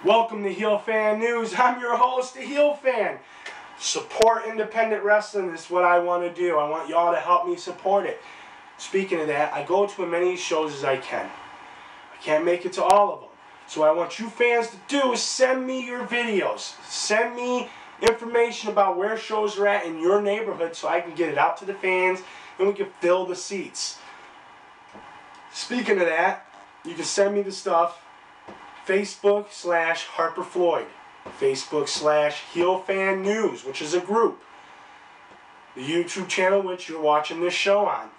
Welcome to Heel Fan News. I'm your host, the Heel Fan. Support independent wrestling is what I want to do. I want y'all to help me support it. Speaking of that, I go to as many shows as I can. I can't make it to all of them. So what I want you fans to do is send me your videos. Send me information about where shows are at in your neighborhood so I can get it out to the fans and we can fill the seats. Speaking of that, you can send me the stuff. Facebook/Harper Floyd. Facebook/Heel Fan News, which is a group. The YouTube channel which you're watching this show on.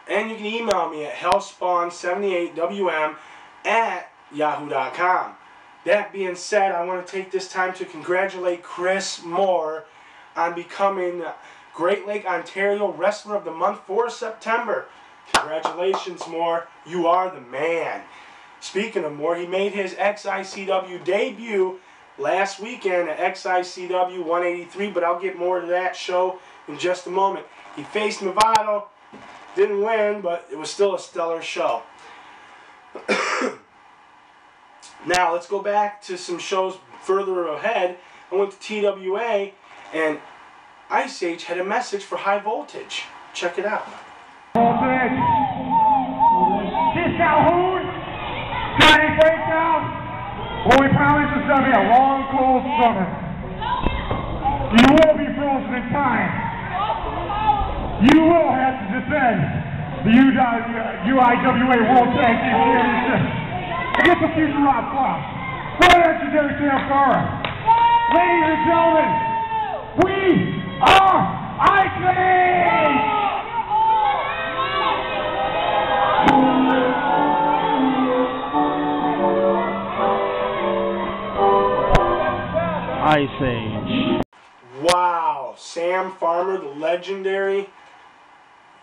And you can email me at hellspawn78wm@yahoo.com. That being said, I want to take this time to congratulate Chris Moore on becoming Great Lake, Ontario Wrestler of the Month for September. Congratulations, Moore. You are the man. Speaking of Moore, he made his XICW debut last weekend at XICW 183, but I'll get more to that show in just a moment. He faced Movado, didn't win, but it was still a stellar show. Now, let's go back to some shows further ahead. I went to TWA, and Ice Age had a message for High Voltage. Check it out. This Calhoun got any breakdown? Well, we promise it's going to be a long, cold summer. You will be frozen in time. You will have to defend the UIWA World Tag Team Championship against the future Rob Frost. What legendary Samfara? Ladies and gentlemen, we are Ice Age! Ice Age. Wow, Sam Farmer, the legendary,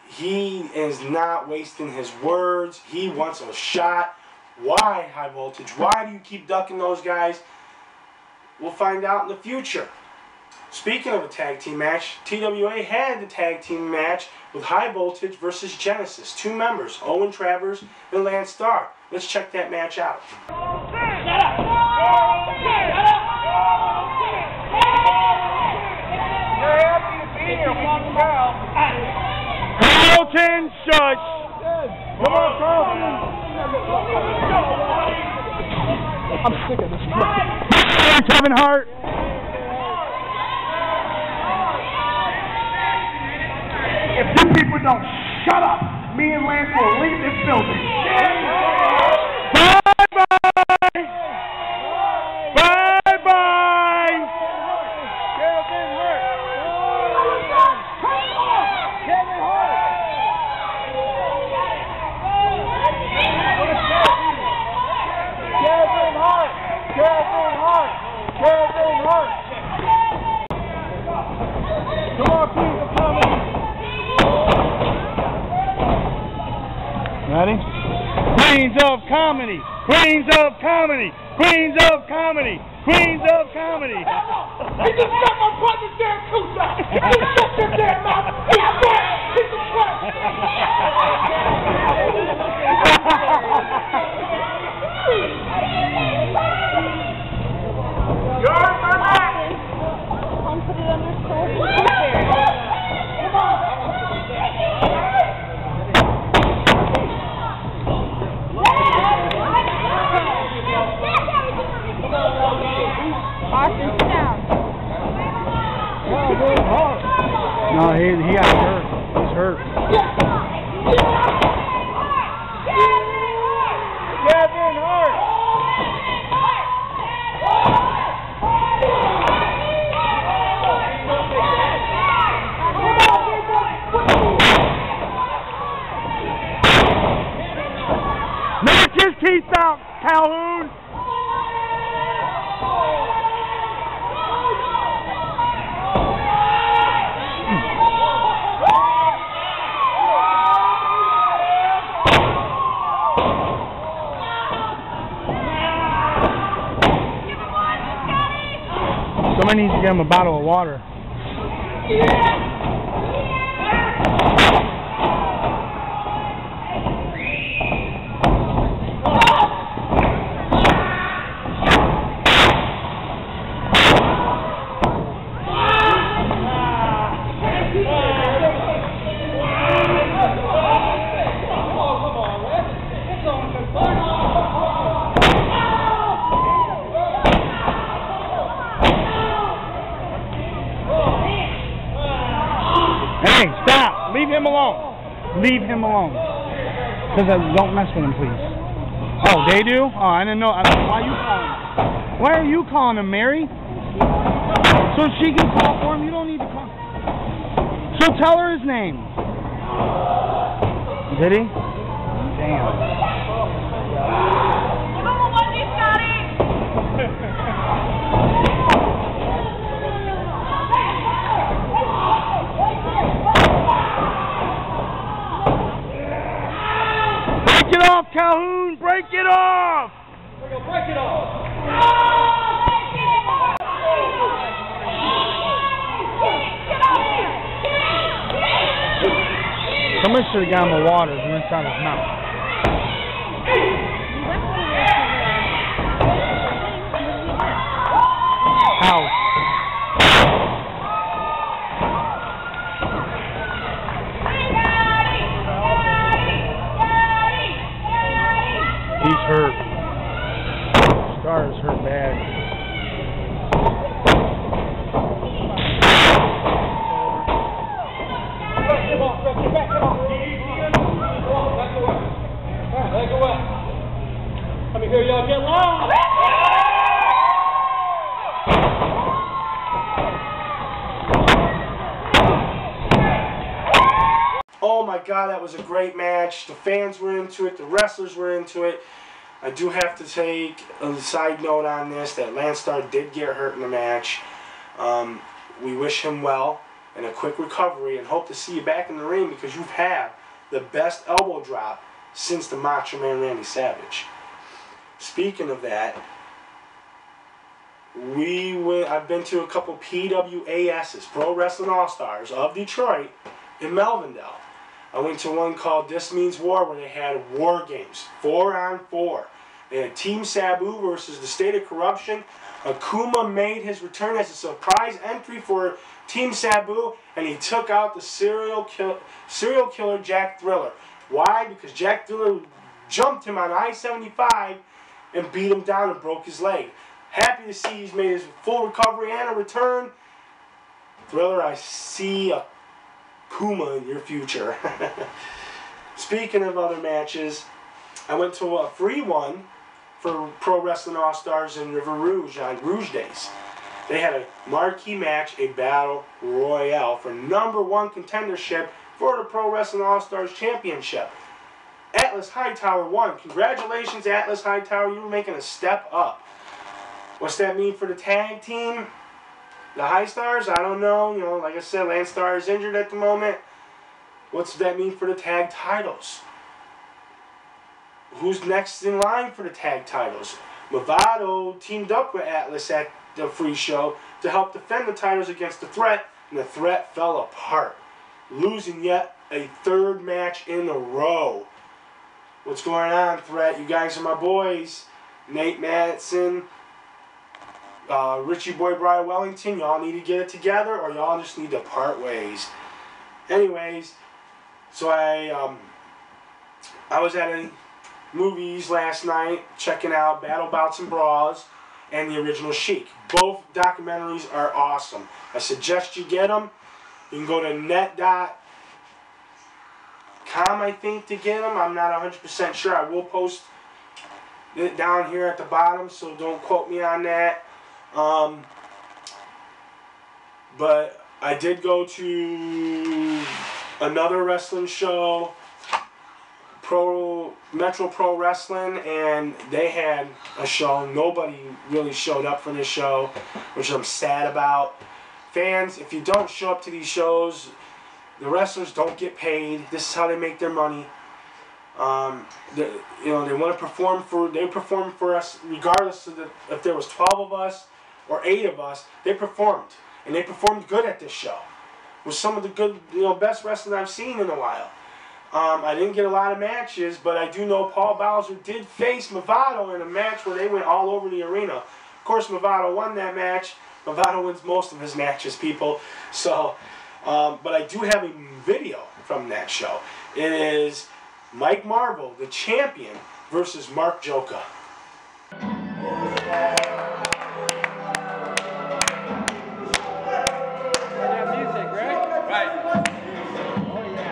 he is not wasting his words. He wants a shot. Why, High Voltage? Why do you keep ducking those guys? We'll find out in the future. Speaking of a tag team match, TWA had the tag team match with High Voltage versus Genesis. 2 members, Owen Travers and Lance Starr. Let's check that match out. Carlton, shush! Come on, Carlton! I'm sick of this crap. Kevin Hart! If you people don't shut up, me and Lance will leave this building. Bye-bye! Bye-bye! Kevin Hart! Kevin Hart! Kevin Hart! Kevin Hart! Kevin Hart! Come on, please, I'm coming. Ready? Queens of Comedy! Queens of Comedy! Queens of Comedy! Queens of Comedy! He just got my brother's damn tooth out! You shut your damn mouth! He's fat! He's a twat! Yours or not? I'll put it under school. Austin, sit down. No, he got hurt. He's hurt. Kevin Hart! Knock his teeth out, Calhoun! Somebody needs to get him a bottle of water. Leave him alone. Leave him alone. Because don't mess with him, please. Oh, they do? Oh, I didn't know. Why are you calling him? Why are you calling him, Mary? So she can call for him. You don't need to call. So tell her his name. Did he? Damn. Break it off, Calhoun! Break it off! Break it off! Somebody should have got him a water and rinsed out his mouth. House. He's hurt. Scar is hurt bad. Let me hear y'all get loud. Oh my God, that was a great match. The fans were into it. The wrestlers were into it. I do have to take a side note on this, that Landstar did get hurt in the match. We wish him well and a quick recovery and hope to see you back in the ring, because you've had the best elbow drop since the Macho Man Randy Savage. Speaking of that, I've been to a couple PWASs, Pro Wrestling All-Stars, of Detroit in Melvindale. I went to one called This Means War, where they had war games, 4-on-4. They had Team Sabu versus the State of Corruption. Akuma made his return as a surprise entry for Team Sabu, and he took out the serial killer Jack Thriller. Why? Because Jack Thriller jumped him on I-75 and beat him down and broke his leg. Happy to see he's made his full recovery and a return. Thriller, I see a Kuma in your future. Speaking of other matches, I went to a free one for Pro Wrestling All-Stars in River Rouge on Rouge Days. They had a marquee match, a battle royale for #1 contendership for the Pro Wrestling All-Stars Championship. Atlas Hightower won. Congratulations, Atlas Hightower. You were making a step up. What's that mean for the tag team? The High Stars? I don't know. You know, like I said, Landstar is injured at the moment. What's that mean for the tag titles? Who's next in line for the tag titles? Movado teamed up with Atlas at the free show to help defend the titles against the Threat, and the Threat fell apart, losing yet a third match in a row. What's going on, Threat? You guys are my boys. Nate Madison, Richie Boy Bry Wellington, y'all need to get it together, or y'all just need to part ways. Anyways, so I was at a movies last night checking out Battle Bouts and Brawls and the original Sheik. Both documentaries are awesome. I suggest you get them. You can go to net.com, I think, to get them. I'm not 100% sure. I will post it down here at the bottom, so don't quote me on that. But I did go to another wrestling show, Metro Pro Wrestling, and they had a show. Nobody really showed up for this show, which I'm sad about. Fans, if you don't show up to these shows, the wrestlers don't get paid. This is how they make their money. They want to perform for us regardless of if there was 12 of us or 8 of us. They performed, and they performed good at this show. It was some of the good, best wrestling I've seen in a while. I didn't get a lot of matches, but I do know Paul Bowser did face Movado in a match where they went all over the arena. Of course, Movado won that match. Movado wins most of his matches, people. So, but I do have a video from that show. It is Mike Marvel, the champion, versus Mark Joka. Music, right? Right. Oh, yeah.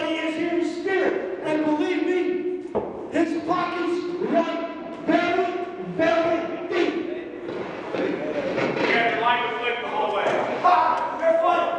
he is here in spirit. And believe me, his pockets run very, very deep. Yeah, the light was lit the whole way. Ha! You're funny.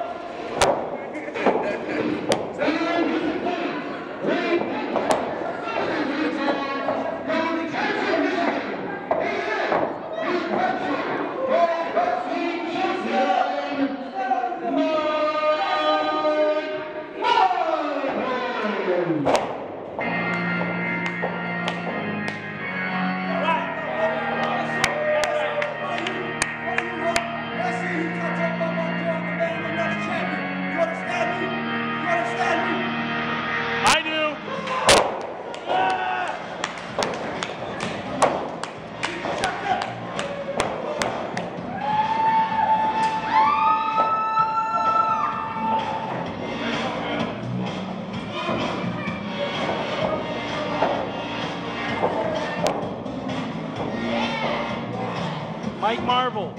I do. Mike Marvel.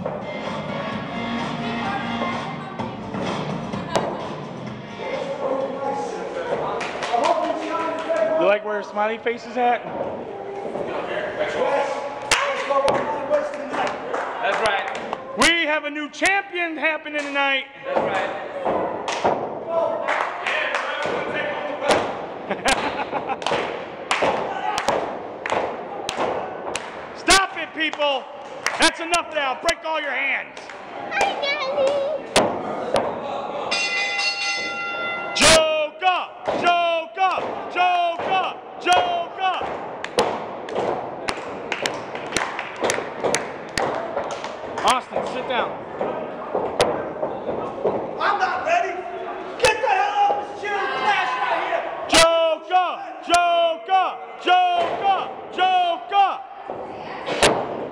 You like where Smiley Face is at? That's right. We have a new champion happening tonight. That's right. Stop it, people! That's enough now. Break all your hands. Joke up! Joke up! Joke up! Joke up! Austin, sit down. I'm not ready. Get the hell off this chair and clash right here. Joke up! Joke up! Joke up! Joke up!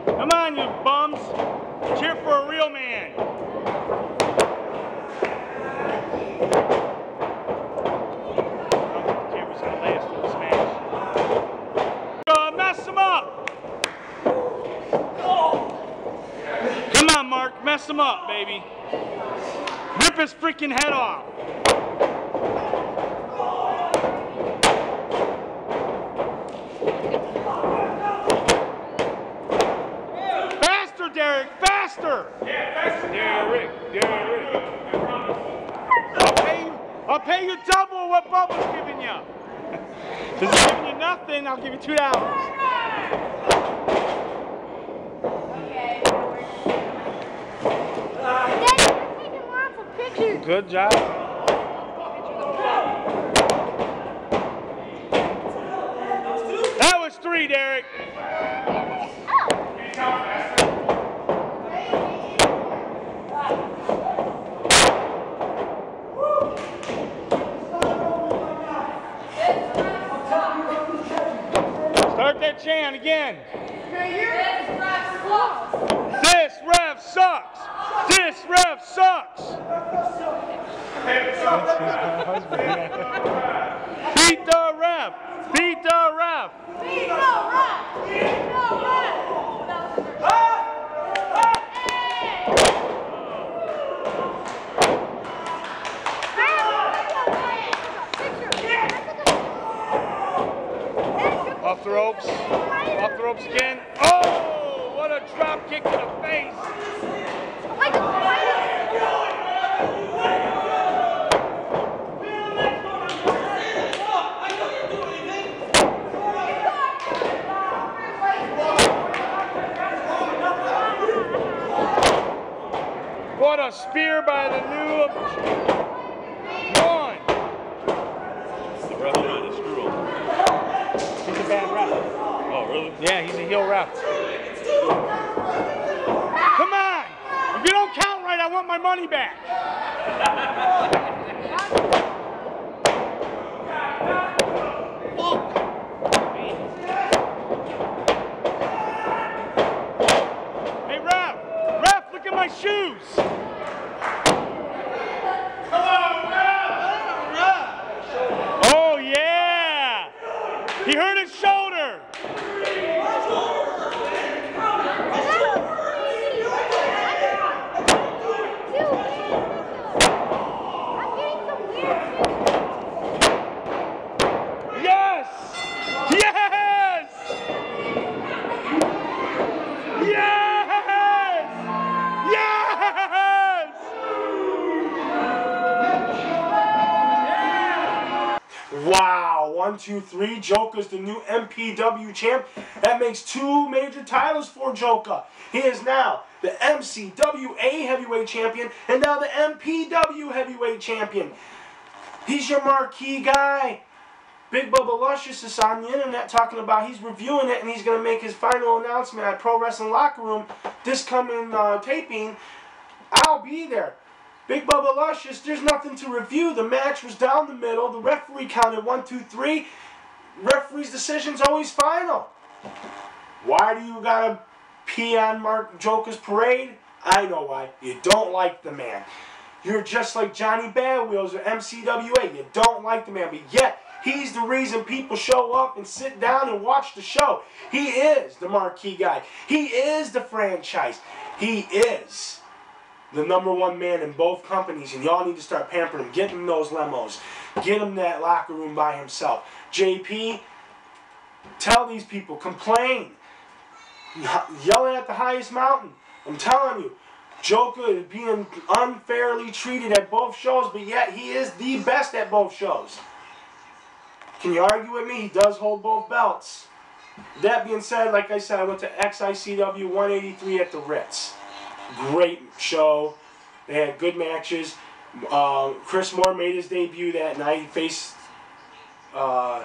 Come on, you bums. Cheer for a real man. Camera's gonna lay us for this match. Mess him up! Come on, Mark. Mess him up, baby. Rip his freaking head off. Faster, Derek, faster! Yeah, faster. Derek. I'll pay you double what Bubba's giving you. If he's giving you nothing, I'll give you $2. Good job. That was 3, Derek. Start that chant again. This ref sucks. This ref sucks. Beat the ref. Beat the ref. Off the ropes. Off the ropes again. Oh, what a drop kick to the face. What a spear by the new one. The ref tried to screw him. He's a bad ref. Oh, really? Yeah, he's a heel ref. Come on! If you don't count right, I want my money back. Hey, ref! Ref, look at my shoes! Oh, yeah! He hurt his shoulder! Wow, 1, 2, 3. Joker's the new MPW champ. That makes 2 major titles for Joker. He is now the MCWA heavyweight champion and now the MPW heavyweight champion. He's your marquee guy. Big Bubba Luscious is on the internet talking about he's reviewing it and he's going to make his final announcement at Pro Wrestling Locker Room this coming taping. I'll be there. Big Bubba Luscious, there's nothing to review. The match was down the middle. The referee counted 1, 2, 3. Referee's decision's always final. Why do you gotta pee on Mark Joker's parade? I know why. You don't like the man. You're just like Johnny Badwheels or MCWA. You don't like the man, but yet he's the reason people show up and sit down and watch the show. He is the marquee guy. He is the franchise. He is the #1 man in both companies, and y'all need to start pampering him. Get him those lemos. Get him that locker room by himself. JP, tell these people, complain. Yelling at the highest mountain. I'm telling you, Joker is being unfairly treated at both shows, but yet he is the best at both shows. Can you argue with me? He does hold both belts. That being said, like I said, I went to XICW 183 at the Ritz. Great show. They had good matches. Chris Moore made his debut that night. He faced the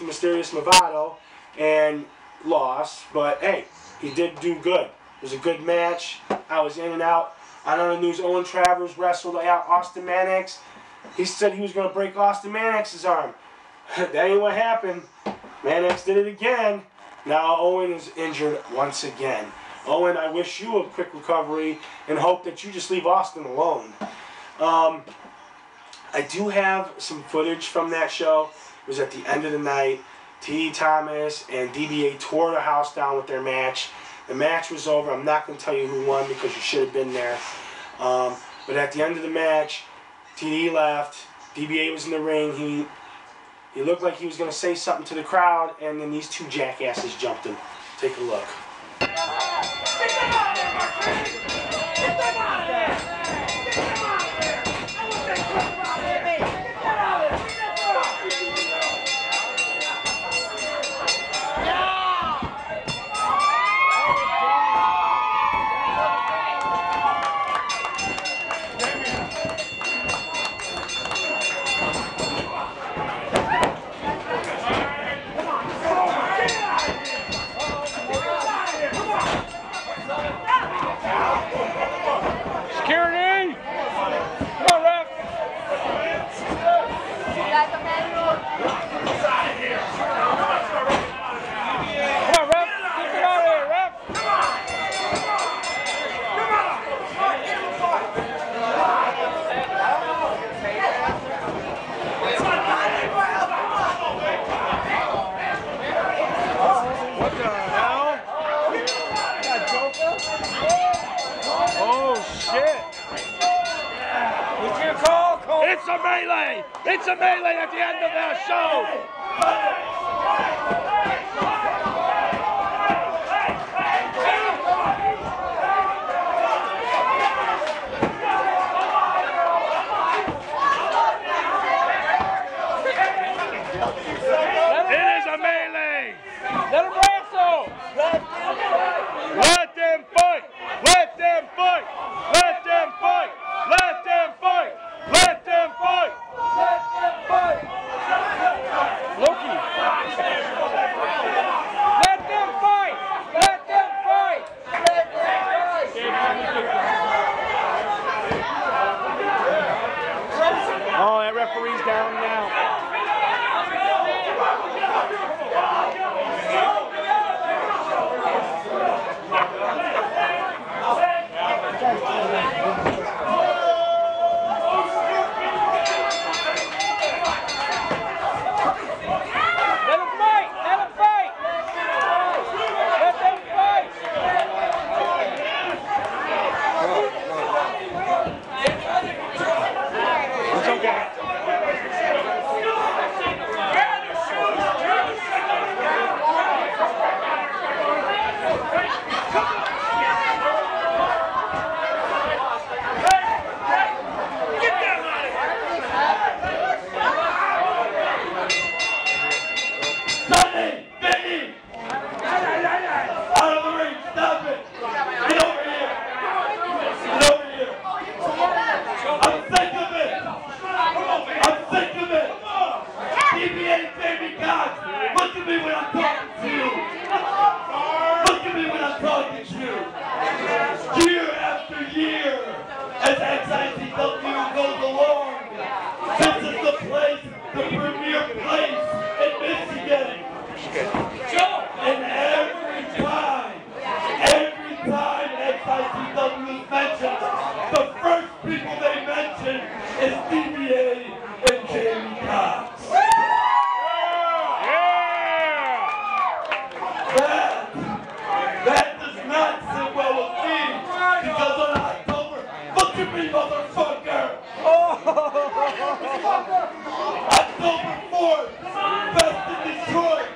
Mysterious Movado and lost. But hey, he did do good. It was a good match. I was in and out. On other news, Owen Travers wrestled out Austin Mannix. He said he was going to break Austin Mannix's arm. That ain't what happened. Mannix did it again. Now Owen is injured once again. Owen, I wish you a quick recovery and hope that you just leave Austin alone. I do have some footage from that show. It was at the end of the night. T. Thomas and DBA tore the house down with their match. The match was over. I'm not going to tell you who won because you should have been there. But at the end of the match, TD left. DBA was in the ring. He looked like he was going to say something to the crowd, and then these 2 jackasses jumped him. Take a look. Get them out of there, Marquis! Get them out of there! Get them out of there! I want that crap out of there! Get that out of there! Get that out! Security! Come on, ref! Come on, ref! Get him out of here, ref! What the hell? Oh, shit! What's your call, Cole? It's a melee! It's a melee at the end of our show! It is a melee! Let him wrestle! Let them fight! Let them fight! Let them fight! Let them fight! Let them fight! Let them fight! Loki! is DBA and Jamie Cox. That does not sit well with me, because on October, look at me, motherfucker! October 4th, Best in Detroit!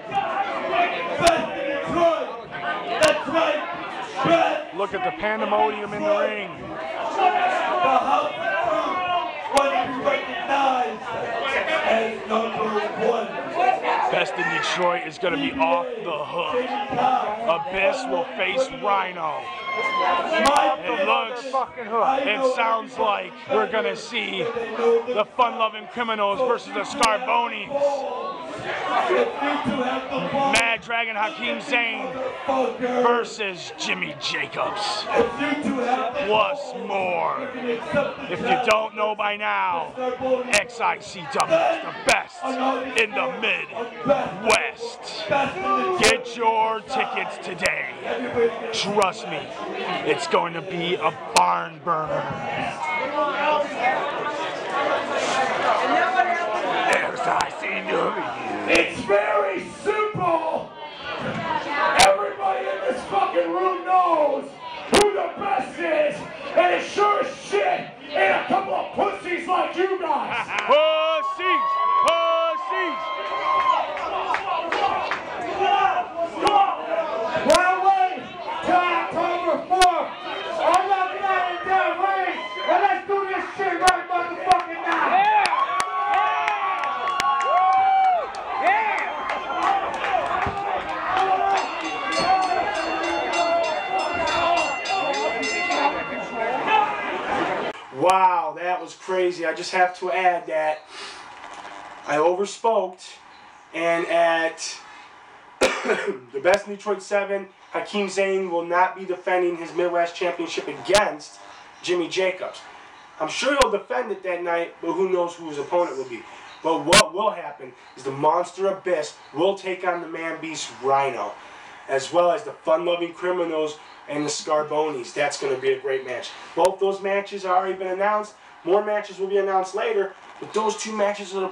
Best in Detroit! That's right, Best! Look at the pandemonium in the ring. The House of Truth want to be recognized as #1. Best in Detroit is going to be off the hook. Abyss will face Rhino. It looks, it sounds like we're going to see the fun-loving criminals versus the Scarbonis. Mad Dragon Hakeem Zane versus Jimmy Jacobs. Plus more. If you don't know by now, XICW is the best in the Midwest. Get your tickets today. Trust me, it's going to be a barn burner. XICW. It's very simple. Everybody in this fucking room knows who the best is, and it sure as shit ain't a couple of pussies like you guys. Pussies! Pussies! Well, wait till October 4th. I'm not getting in that ring, and let's do this shit right motherfucking now. Wow, that was crazy. I just have to add that I overspoke, and at the Best in Detroit 7, Hakeem Zane will not be defending his Midwest Championship against Jimmy Jacobs. I'm sure he'll defend it that night, but who knows who his opponent will be. But what will happen is the Monster Abyss will take on the Man Beast Rhino, as well as the fun-loving criminals and the Scarbonis. That's going to be a great match. Both those matches have already been announced. More matches will be announced later, but those two matches are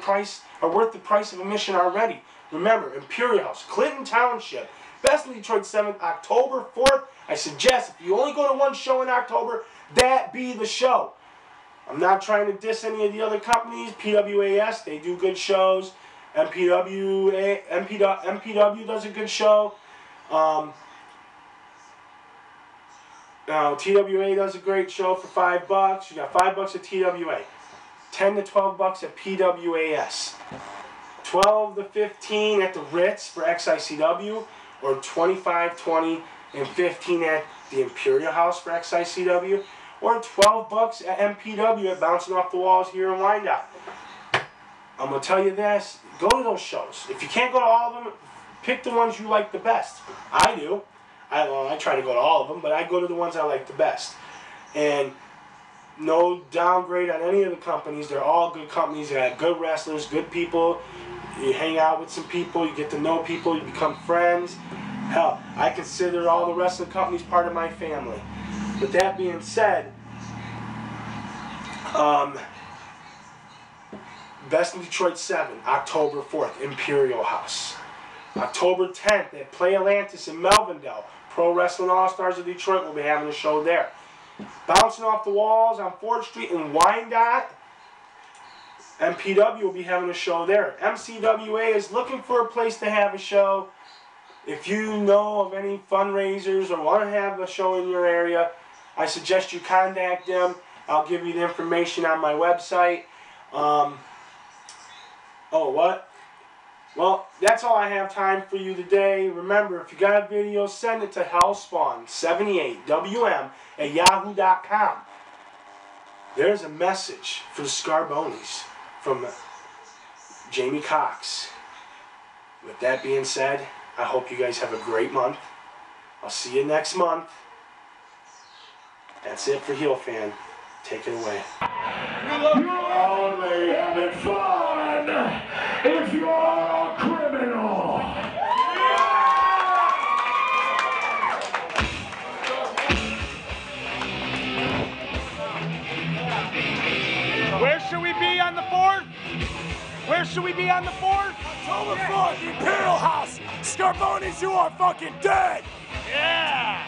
worth the price of admission already. Remember, Imperial House, Clinton Township, Best in Detroit 7th, October 4th. I suggest if you only go to one show in October, that be the show. I'm not trying to diss any of the other companies. PWAS, they do good shows. MPW does a good show. TWA does a great show for $5. You got $5 at TWA, 10 to 12 bucks at PWAS, 12 to 15 at the Ritz for XICW, or 25, 20, and 15 at the Imperial House for XICW, or 12 bucks at MPW at Bouncing Off the Walls here in Wyandotte. I'm gonna tell you this: go to those shows. If you can't go to all of them, pick the ones you like the best. I do. I try to go to all of them, but I go to the ones I like the best. And no downgrade on any of the companies. They're all good companies. They got good wrestlers, good people. You hang out with some people, you get to know people, you become friends. Hell, I consider all the wrestling companies part of my family. With that being said, Best in Detroit 7, October 4th, Imperial House. October 10th at Play Atlantis in Melvindale, Pro Wrestling All-Stars of Detroit will be having a show there. Bouncing Off the Walls on 4th Street in Wyandotte, MPW will be having a show there. MCWA is looking for a place to have a show. If you know of any fundraisers or want to have a show in your area, I suggest you contact them. I'll give you the information on my website. Well, that's all I have time for you today. Remember, if you got a video, send it to hellspawn78wm@yahoo.com. There's a message for the Scarbonis from Jamie Cox. With that being said, I hope you guys have a great month. I'll see you next month. That's it for Heel Fan. Take it away. You're only having fun if you're a criminal. Where should we we be on the 4th? Where should we be on the 4th? October 4th, the Imperial House. Scarbonis, you are fucking dead. Yeah.